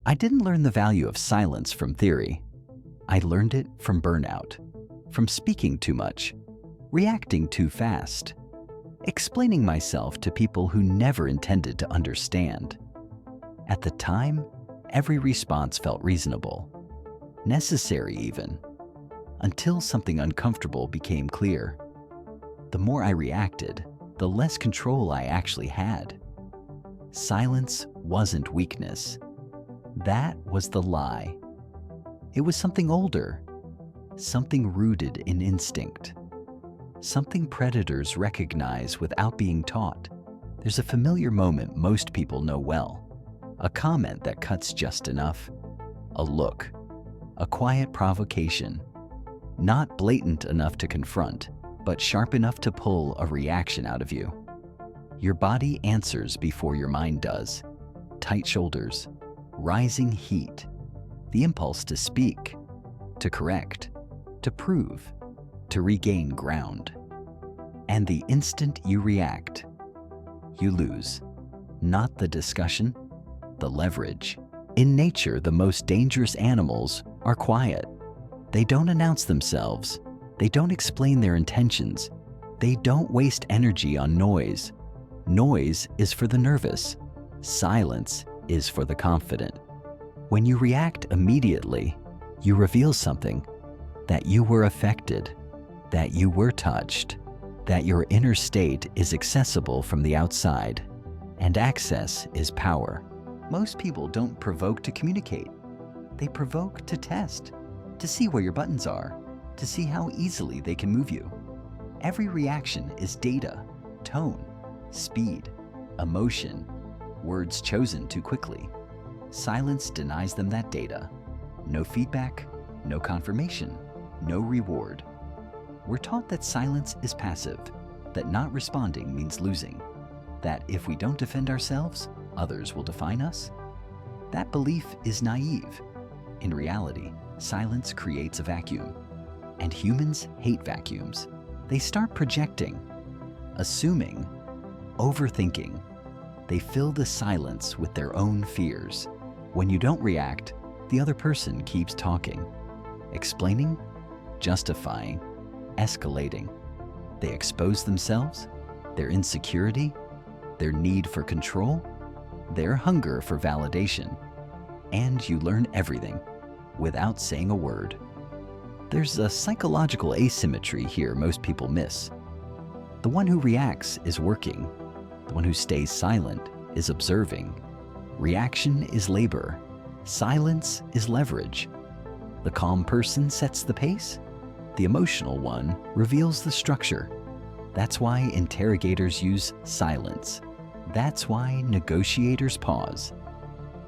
I didn't learn the value of silence from theory. I learned it from burnout, from speaking too much, reacting too fast, explaining myself to people who never intended to understand. At the time, every response felt reasonable, necessary even, until something uncomfortable became clear. The more I reacted, the less control I actually had. Silence wasn't weakness. That was the lie. It was something older, something rooted in instinct, something predators recognize without being taught. There's a familiar moment most people know well, a comment that cuts just enough, a look, a quiet provocation, not blatant enough to confront, but sharp enough to pull a reaction out of you. Your body answers before your mind does. Tight shoulders, rising heat, the impulse to speak, to correct, to prove, to regain ground. And the instant you react, you lose. Not the discussion, the leverage. In nature, the most dangerous animals are quiet. They don't announce themselves. They don't explain their intentions. They don't waste energy on noise. Noise is for the nervous. Silence is for the confident. When you react immediately, you reveal something, that you were affected, that you were touched, that your inner state is accessible from the outside, and access is power. Most people don't provoke to communicate. They provoke to test, to see where your buttons are, to see how easily they can move you. Every reaction is data, tone, speed, emotion, words chosen too quickly. Silence denies them that data. No feedback, no confirmation, no reward. We're taught that silence is passive, that not responding means losing, that if we don't defend ourselves, others will define us. That belief is naive. In reality, silence creates a vacuum, and humans hate vacuums. They start projecting, assuming, overthinking. They fill the silence with their own fears. When you don't react, the other person keeps talking, explaining, justifying, escalating. They expose themselves, their insecurity, their need for control, their hunger for validation, and you learn everything without saying a word. There's a psychological asymmetry here most people miss. The one who reacts is working. The one who stays silent is observing. Reaction is labor. Silence is leverage. The calm person sets the pace. The emotional one reveals the structure. That's why interrogators use silence. That's why negotiators pause.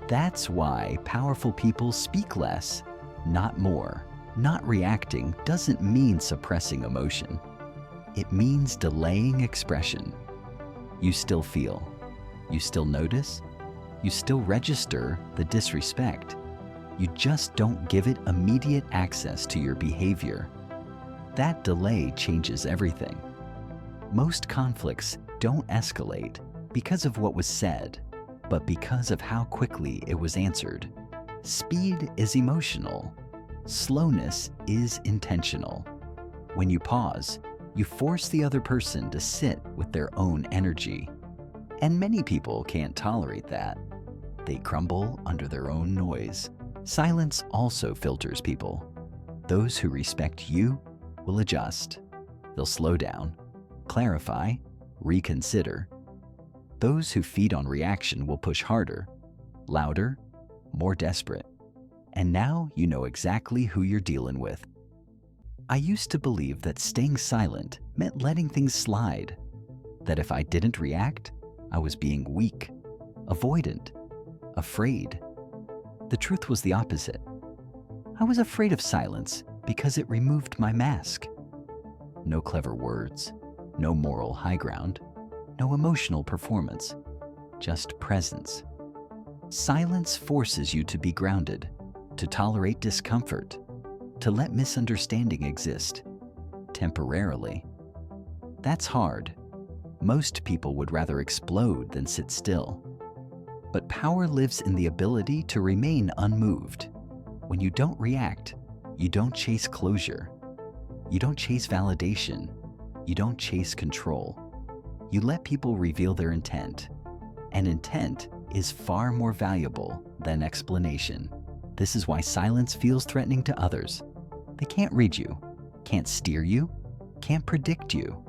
That's why powerful people speak less, not more. Not reacting doesn't mean suppressing emotion. It means delaying expression. You still feel. You still notice. You still register the disrespect. You just don't give it immediate access to your behavior. That delay changes everything. Most conflicts don't escalate because of what was said, but because of how quickly it was answered. Speed is emotional. Slowness is intentional. When you pause, you force the other person to sit with their own energy. And many people can't tolerate that. They crumble under their own noise. Silence also filters people. Those who respect you will adjust. They'll slow down, clarify, reconsider. Those who feed on reaction will push harder, louder, more desperate. And now you know exactly who you're dealing with. I used to believe that staying silent meant letting things slide, that if I didn't react, I was being weak, avoidant, afraid. The truth was the opposite. I was afraid of silence because it removed my mask. No clever words, no moral high ground, no emotional performance, just presence. Silence forces you to be grounded, to tolerate discomfort, to let misunderstanding exist, temporarily. That's hard. Most people would rather explode than sit still. But power lives in the ability to remain unmoved. When you don't react, you don't chase closure. You don't chase validation. You don't chase control. You let people reveal their intent. And intent is far more valuable than explanation. This is why silence feels threatening to others. They can't read you, can't steer you, can't predict you.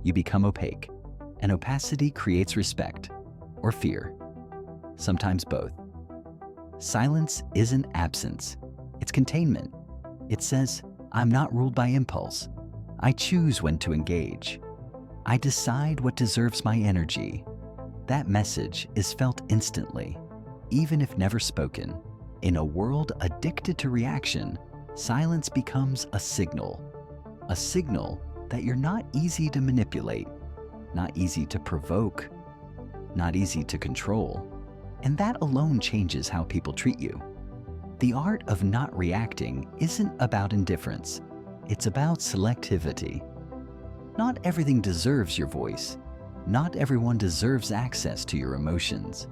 You become opaque, and opacity creates respect or fear, sometimes both. Silence isn't absence, it's containment. It says, I'm not ruled by impulse. I choose when to engage. I decide what deserves my energy. That message is felt instantly, even if never spoken. In a world addicted to reaction, silence becomes a signal that you're not easy to manipulate, not easy to provoke, not easy to control. And that alone changes how people treat you. The art of not reacting isn't about indifference. It's about selectivity. Not everything deserves your voice. Not everyone deserves access to your emotions.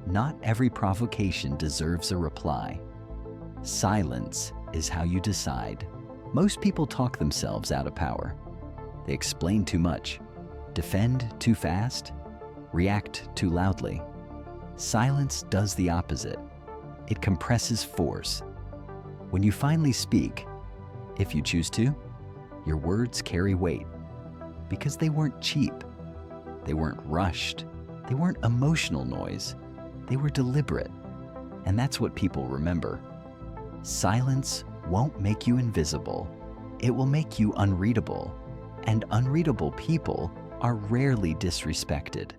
Not every provocation deserves a reply. Silence is how you decide. Most people talk themselves out of power. They explain too much, defend too fast, react too loudly. Silence does the opposite. It compresses force. When you finally speak, if you choose to, your words carry weight because they weren't cheap. They weren't rushed. They weren't emotional noise. They were deliberate. And that's what people remember. Silence won't make you invisible. It will make you unreadable. And unreadable people are rarely disrespected.